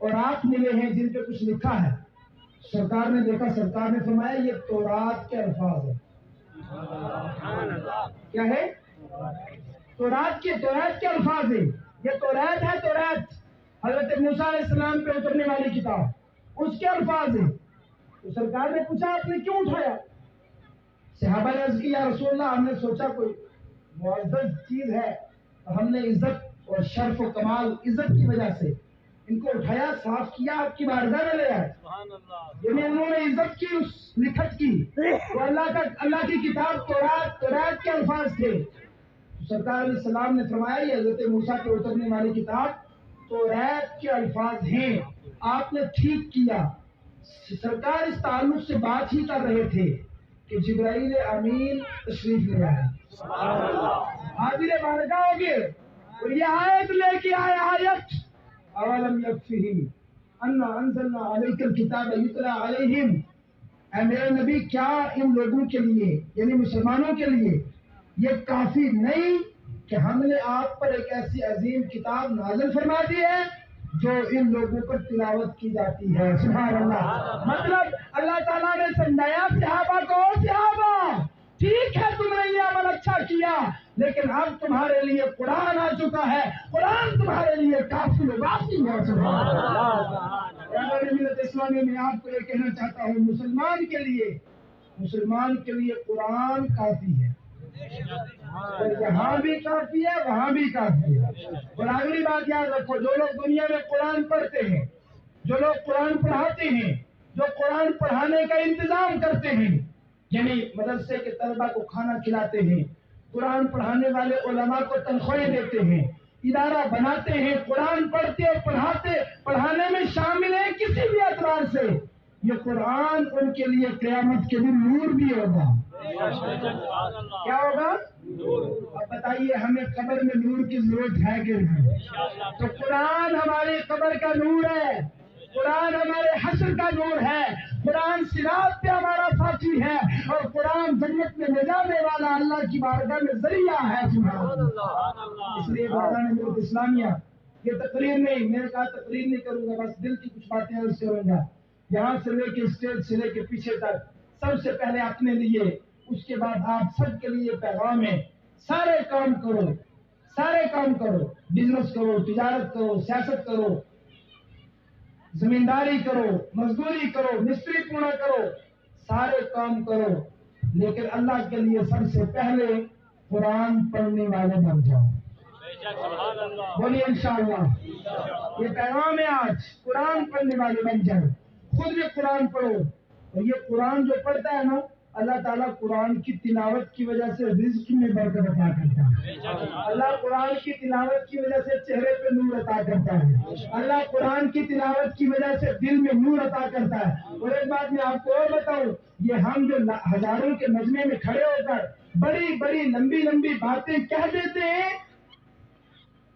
[SPEAKER 3] اور آپ ملے ہیں جن پہ کچھ لکھا ہے۔ سرکار نے دیکھا، سرکار نے فرمایا یہ تورات کے الفاظ ہیں۔ کیا ہے؟ تورات کے الفاظ ہیں، یہ تورات ہے، تورات حضرت موسیٰ علیہ السلام پہ اترنے والی کتاب، اس کے الفاظ ہیں۔ تو سرکار نے پوچھا آپ نے کیوں اٹھایا؟ صحابہ نے عرض کی یا رسول اللہ، ہم نے سوچا کوئی معزز چیز ہے، ہم نے عزت اور شرف و کمال، عزت کی وجہ سے ان کو اٹھایا، صاف کیا، آپ کی بارگاہ میں لے آئے۔ یعنی انہوں نے عزت کی، اس لکھت کی، تو اللہ کی کتاب تورات کے الفاظ تھے۔ سرکار علیہ السلام نے فرمایا یہ حضرت موسیٰ پہ اترنے والی کتاب تورات کے الفاظ ہیں، آپ نے ٹھیک کیا۔ سرکار اس تعلق سے بات ہی کر رہے تھے کہ جبرائیل امین تشریف لے آئے، حاضر بارگاہ ہو گئے، اور یہ آیت لے کے آئے، آیت اولم یکفہم انا انزلنا علیک الکتاب یتلی علیہم۔ اے میرے نبی، کیا ان لوگوں کے لیے یعنی مسلمانوں کے لیے یہ کافی نہیں کہ ہم نے آپ پر ایک ایسی عظیم کتاب نازل فرما دی ہے جو ان لوگوں پر تلاوت کی جاتی ہے؟ سبحان اللہ۔ مطلب اللہ تعالیٰ نے سمجھایا صحابہ کو، صحابہ ٹھیک ہے تم نے یہ عمل اچھا کیا، لیکن اب تمہارے لیے قرآن آ چکا ہے، قرآن تمہارے لیے کافی و وافی ہے۔ سبحان اللہ۔ ملت اسلامی میں آپ کو یہ کہنا چاہتا ہوں، مسلمان کے لیے قرآن کافی ہے، اور یہاں بھی کافی ہے، وہاں بھی کافی ہے۔ اور اگلی بات یاد رکھو، جو لوگ دنیا میں قرآن پڑھتے ہیں، جو لوگ قرآن پڑھاتے ہیں، جو قرآن پڑھانے کا انتظام کرتے ہیں، یعنی مدرسے کے طلبہ کو کھانا کھلاتے ہیں، قرآن پڑھانے والے علماء کو تنخواہیں دیتے ہیں، ادارہ بناتے ہیں، قرآن پڑھتے اور پڑھانے میں شامل ہیں کسی بھی اعتبار سے، یہ قرآن ان کے لیے قیامت کے دن نور بھی ہوگا۔ کیا ہوگا؟ اب بتائیے ہمیں قبر میں نور کی ضرورت ہے کہ نہیں؟ تو قرآن ہماری قبر کا نور ہے، قرآن ہمارے حشر کا نور ہے، قرآن صراط پہ ہمارا ساتھی ہے، اور قرآن جنت میں لے جانے والا اللہ کی بارگاہ میں ذریعہ ہے۔ سبحان اللہ۔ اس لیے بازار ملت اسلامیہ، یہ تقریر نہیں، میں نے کہا تقریر نہیں کروں گا، بس دل کی کچھ باتیں عرض کروں گا۔ یہاں سے لے کے اسٹیج سے لے کے پیچھے تک سب سے پہلے اپنے لیے، اس کے بعد آپ سب کے لیے پیغام ہے، سارے کام کرو، بزنس کرو، تجارت کرو، سیاست کرو، زمینداری کرو، مزدوری کرو، مستری پورا کرو، سارے کام کرو، لیکن اللہ کے لیے سب سے پہلے قرآن پڑھنے والے بن جاؤ۔ بولیے انشاءاللہ، یہ پیغام ہے آج، قرآن پڑھنے والے بن جاؤ، خود بھی قرآن پڑھو۔ اور یہ قرآن جو پڑھتا ہے نا، اللہ تعالیٰ قرآن کی تلاوت کی وجہ سے رزق میں برکت عطا کرتا ہے، اللہ قرآن کی تلاوت کی وجہ سے چہرے پہ نور عطا کرتا ہے، اللہ قرآن کی تلاوت کی وجہ سے دل میں نور عطا کرتا ہے۔ اور ایک بات میں آپ کو اور بتاؤں، یہ ہم جو ہزاروں کے مجمع میں کھڑے ہو کر بڑی بڑی لمبی لمبی باتیں کہہ دیتے ہیں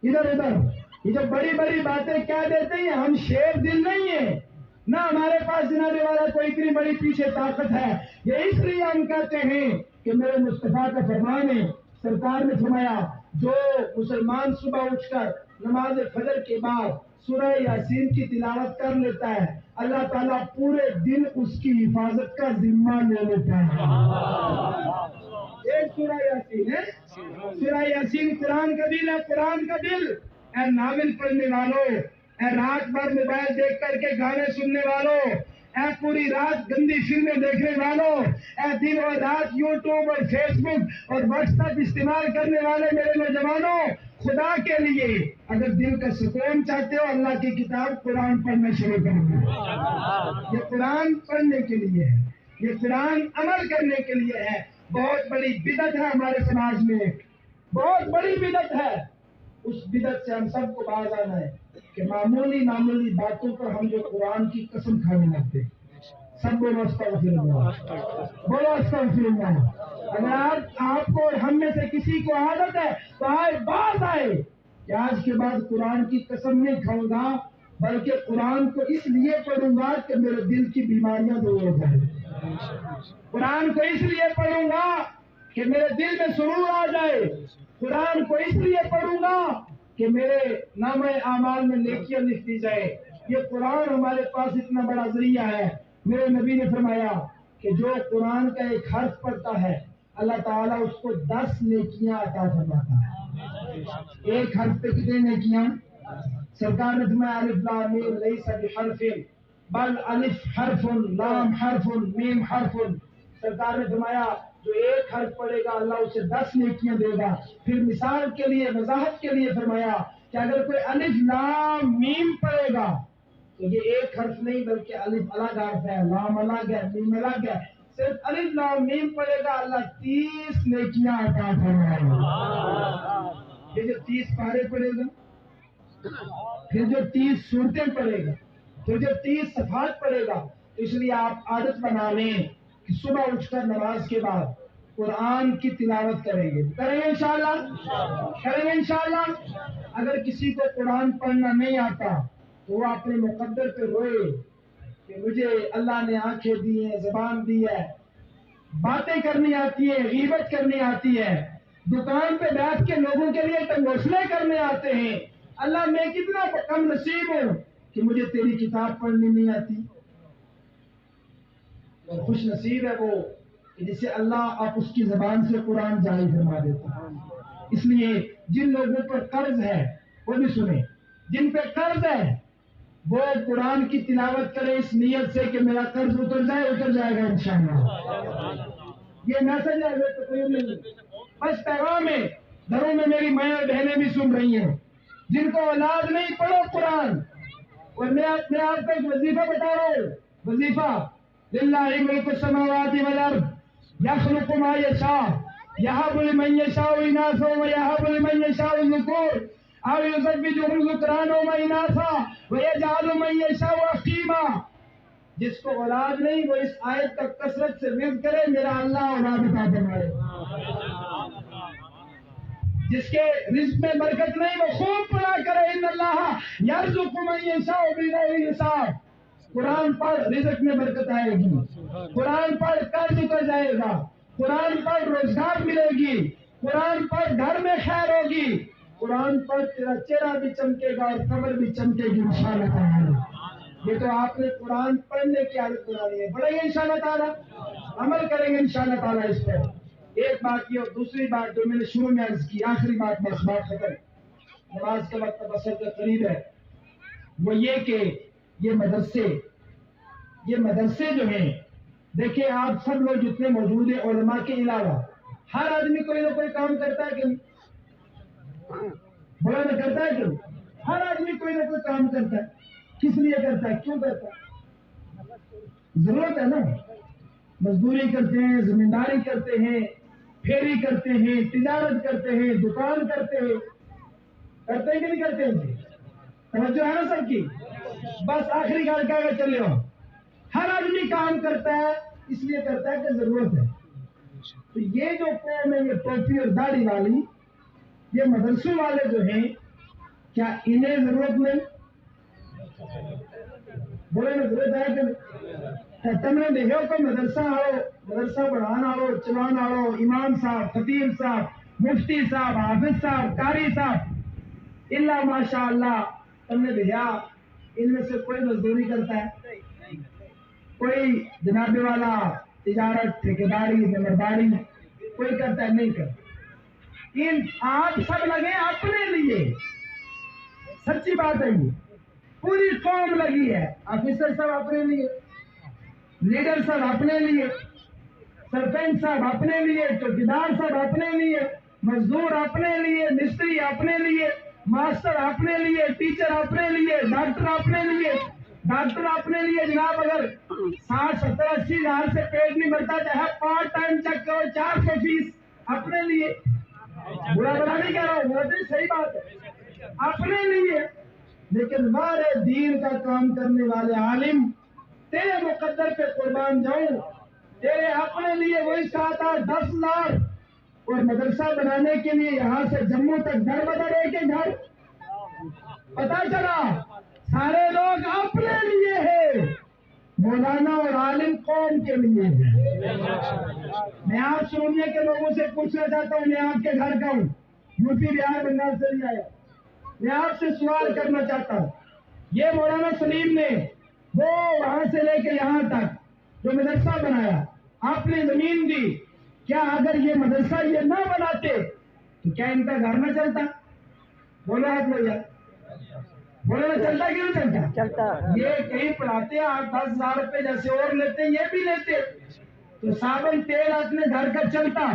[SPEAKER 3] ادھر ادھر، یہ جو بڑی بڑی باتیں کہہ دیتے ہیں، ہم شیر دل نہیں ہیں، نہ ہمارے پاس جناب والا کوئی اتنی بڑی پیچھے طاقت ہے۔ یہ اس لیے ہم کہتے ہیں کہ میرے مصطفیٰ کا فرمان ہے، سرکار نے فرمایا جو مسلمان صبح اٹھ کر نماز فجر کے بعد سورہ یاسین کی تلاوت کر لیتا ہے، اللہ تعالیٰ پورے دن اس کی حفاظت کا ذمہ لے لیتا ہے۔ ایک سورہ یاسین ہے، سورہ یاسین قرآن کا دل ہے، قرآن کا دل۔ اے ناول پڑھنے والوں، اے رات بھر موبائل دیکھ کر کے گانے سننے والوں، اے پوری رات گندی فلمیں دیکھنے والوں، اے دن اور رات یوٹیوب اور فیس بک اور واٹس ایپ استعمال کرنے والے میرے نوجوانوں، خدا کے لیے اگر دل کا سکون چاہتے ہو، اللہ کی کتاب قرآن پڑھنا شروع کر دو۔ یہ قرآن پڑھنے کے لیے ہے، یہ قرآن عمل کرنے کے لیے ہے۔ بہت بڑی بدعت ہے ہمارے سماج میں، بہت بڑی بدعت ہے، اس بدعت سے ہم سب کو باز آنا ہے کہ معمولی باتوں پر ہم جو قرآن کی قسم کھانے لگتے ہیں۔ سب بولو استغفر اللہ، بولو استغفر اللہ۔ اگر آپ کو اور ہم میں سے کسی کو عادت ہے تو باز آئے کہ آج کے بعد قرآن کی قسم نہیں کھاؤں گا، بلکہ قرآن کو اس لیے پڑھوں گا کہ میرے دل کی بیماریاں دور ہو جائیں، قرآن کو اس لیے پڑھوں گا کہ میرے دل میں سرور آ جائے، قرآن کو اس لیے پڑھوں گا کہ میرے نامہ اعمال میں نیکیاں لکھ دی جائے۔ یہ قرآن ہمارے پاس اتنا بڑا ذریعہ ہے۔ میرے نبی نے فرمایا کہ جو قرآن کا ایک حرف پڑھتا ہے، اللہ تعالیٰ اس کو 10 نیکیاں عطا فرماتا ہے۔ ایک حرف پہ کتنے نیکیاں؟ سرکار نے فرمایا الف لام میم لیس بحرف بل الف حرف لام حرف میم حرف۔ سرکار نے فرمایا جو ایک حرف پڑھے گا اللہ اسے 10 نیکیاں دے گا۔ پھر مثال کے لیے، وضاحت کے لیے فرمایا کہ اگر کوئی الف لام میم پڑھے گا تو یہ ایک حرف نہیں بلکہ الف الگ حرف ہے، لام الگ ہے، میم الگ ہے، صرف الف لام میم پڑھے گا اللہ 30 نیکیاں عطا فرمائے گا۔ یہ جو 30 پارے پڑھے گا، پھر جو 30 سورتیں پڑھے گا، پھر جو 30 صفحات پڑھے گا، اس لیے آپ عادت بنا لیں کہ صبح اٹھ کر نماز کے بعد قرآن کی تلاوت کریں گے انشاءاللہ، کریں گے انشاءاللہ۔ اگر کسی کو قرآن پڑھنا نہیں آتا تو وہ اپنے مقدر پہ روئے کہ مجھے اللہ نے آنکھیں دی ہیں، زبان دی ہے، باتیں کرنی آتی ہے، غیبت کرنی آتی ہے، دکان پہ بیٹھ کے لوگوں کے لیے تنگوسلے کرنے آتے ہیں، اللہ میں کتنا کم نصیب ہوں کہ مجھے تیری کتاب پڑھنی نہیں آتی۔ اور خوش نصیب ہے وہ کہ جسے اللہ آپ اس کی زبان سے قرآن جاری فرما دیتا ہے۔ اس لیے جن لوگوں پر قرض ہے وہ بھی سنیں، جن پہ قرض ہے وہ قرآن کی تلاوت کرے اس نیت سے کہ میرا قرض اتر جائے گا انشاءاللہ۔ یہ میسج ہے تو کوئی نہیں، بس پیغام ہے۔ گھروں میں میری مائیں اور بہنیں بھی سن رہی ہیں، جن کو اولاد نہیں، پڑھو قرآن۔ اور میں آپ کو ایک وظیفہ بتا رہا ہوں، وظیفہ للہ ملک السماوات والارض یخلق ما یشاء یہب لمن یشاء اناثا ویہب لمن یشاء الذکور او یزوجہم ذکرانا واناثا ویجعل من یشاء عقیما۔ جس کو اولاد نہیں وہ اس آیت کا کثرت سے ورد کرے، میرا اللہ اولاد عطا فرمائے۔ جس کے رزق میں برکت نہیں وہ خوب پڑھا کرے، ان اللہ یرزق من یشاء بغیر حساب۔ قرآن پڑھ رزق میں برکت آئے گی، قرآن پڑھ قرض اتر جائے گا، قرآن پڑھ روزگار ملے گی، قرآن پڑھ گھر میں خیر ہوگی، قرآن پڑھ تیرا چہرہ بھی چمکے گا اور قبر بھی چمکے گی انشاءاللہ تعالی۔ یہ تو آپ نے قرآن پڑھنے کی عادت بنانی ہے، پڑھیں گے انشاءاللہ تعالی، عمل کریں گے انشاءاللہ تعالی اس پر۔ ایک بات یہ اور دوسری بات جو میں نے شروع میں عرض کی، آخری بات بس، بات ختم، نماز کا وقت بسر کے قریب ہے، وہ یہ کہ یہ مدرسے جو ہیں، دیکھیں آپ سب لوگ جتنے موجود ہیں علماء کے علاوہ ہر آدمی کوئی نہ کوئی کام کرتا ہے کہ بڑا نہ کرتا ہے کہ ہر آدمی کوئی نہ کوئی کام کرتا ہے۔ کس لیے کرتا ہے، کیوں کرتا ہے؟ ضرورت ہے نا، مزدوری کرتے ہیں، زمینداری کرتے ہیں، پھیری کرتے ہیں، تجارت کرتے ہیں، دکان کرتے ہیں کہ نہیں کرتے ہیں؟ توجہ ہے نا سب کی؟ بس آخری گال کہہ کے چلے ہو، ہر آدمی کام کرتا ہے اس لیے کرتا ہے کہ ضرورت ہے۔ تو یہ جو قوم ہے، یہ ٹوپی اور داڑھی والی، یہ مدرسوں والے جو ہیں، کیا انہیں ضرورت نہیں؟ بولے نا ضرورت ہے کہ تم نے دیکھو کہ مدرسہ بڑھانا ہو، چلانا ہو، امام صاحب، خطیب صاحب، مفتی صاحب، حافظ صاحب، قاری صاحب، اللہ ماشاء اللہ تم نے دیکھا ان میں سے کوئی مزدوری کرتا ہے، کوئی جناب والا تجارت، ٹھیکیداری، نمبرداری کوئی کرتا ہے؟ نہیں کرتا۔ آپ سب لگے اپنے لیے، سچی بات ہے، یہ پوری قوم لگی ہے، آفیسر صاحب اپنے لیے، لیڈر صاحب اپنے لیے، سرپنچ صاحب اپنے لیے، چوکیدار صاحب اپنے لیے، مزدور اپنے لیے، مستری اپنے لیے، ماسٹر اپنے لیے، ٹیچر اپنے لیے، ڈاکٹر اپنے لیے، جناب اگر 60-70-80 ہزار سے پیٹ نہیں بھرتا چاہے پارٹ ٹائم چیک کرو، 400 فیس اپنے لیے، برا نہیں کہہ رہا ہوں، وہ بھی صحیح بات ہے، اپنے لیے۔ لیکن ہمارے دین کا کام کرنے والے عالم، تیرے مقدر پہ قربان جاؤں، تیرے اپنے لیے وہی 7-8-10 لاکھ، اور مدرسہ بنانے کے لیے یہاں سے جموں تک گھر بدل ہے کہ گھر، پتا چلا سارے لوگ اپنے لیے ہیں، مولانا اور عالم قوم کے لیے ہیں۔ میں آپ سونیے کے لوگوں سے پوچھنا چاہتا ہوں، میں آپ کے گھر کا ہوں، یو پی بہار بنگال سے نہیں آیا، میں آپ سے سوال کرنا چاہتا ہوں، یہ مولانا سلیم نے وہ وہاں سے لے کے یہاں تک جو مدرسہ بنایا، آپ نے زمین دی، کیا اگر یہ مدرسہ یہ نہ بناتے تو کیا ان کا گھر نہ چلتا؟ بولو آپ بھیا، بولو نہ چلتا کہ نہیں چلتا؟ یہ کہیں پڑھاتے 8-10 ہزار روپے جیسے اور لیتے یہ بھی لیتے تو صابن تیل اپنے گھر کا چلتا،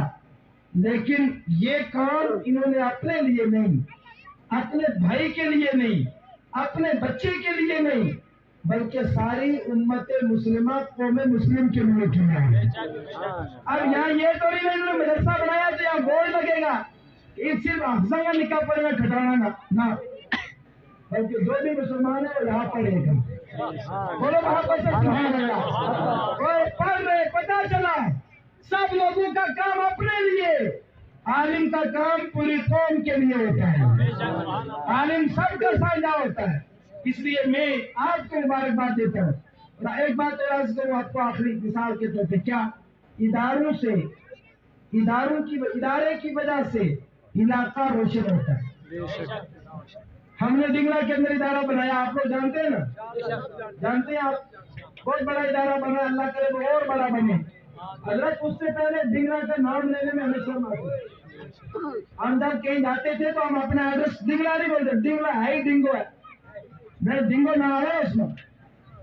[SPEAKER 3] لیکن یہ کام انہوں نے اپنے لیے نہیں، اپنے بھائی کے لیے نہیں، اپنے بچے کے لیے نہیں، بلکہ ساری امت مسلمہ قوم مسلم کے لیے کیا ہے۔ اب یہاں یہ تو نہیں انہوں نے مدرسہ بنایا تو یہاں بورڈ لگے گا کہ صرف حفظہ کا نکاح پڑے گا، ٹھٹرانا نہ، بلکہ جو بھی مسلمان ہے وہ یہاں پڑھے گا۔ بولو وہاں پر سبحان اللہ، پڑھ رہے، پتہ چلا سب لوگوں کا کام اپنے لیے، عالم کا کام پوری قوم کے لیے ہوتا ہے، عالم سب کا سانجھا ہوتا ہے۔ اس لیے میں آپ کو مبارکباد دیتا ہوں۔ اور ایک بات اور عرض کروں آپ کو آخری مثال کے طور پہ، کیا ادارے کی وجہ سے علاقہ روشن ہوتا ہے۔ ہم نے ڈنگلا کے اندر ادارہ بنایا، آپ لوگ جانتے ہیں نا، جانتے ہیں آپ، بہت بڑا ادارہ بنا، اللہ کرے وہ اور بڑا بنے۔ حضرت اس سے پہلے ڈنگلا کا نام لینے میں ہمیں شرم آتی ہے، ہم جب کہیں جاتے تھے تو ہم اپنا ایڈریس ڈنگلا نہیں بولتے، ڈنگلا ہے ہی ڈنگو ہے، میں ڈنگو نہ آئے اس میں.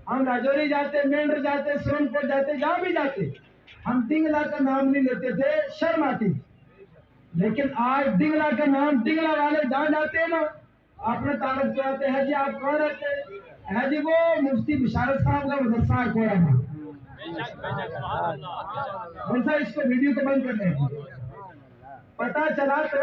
[SPEAKER 3] ہم راجوری جاتے, مینڈر جاتے, سرن کوٹ جاتے, جہاں بھی جاتے, ہم ڈنگلا کا نام نہیں لیتے تھے, شرم آتی. لیکن آج ڈنگلا کا نام, ڈنگلا والے جہاں جاتے ہیں نا, اپنے تعارف کراتے ہیں, جی آپ کون رہتے ہیں, جی وہ مفتی بشارت صاحب کا مدرسہ ہے کوڑا میں. اس کو ویڈیو کو بند کر دیں. پتا چلا تو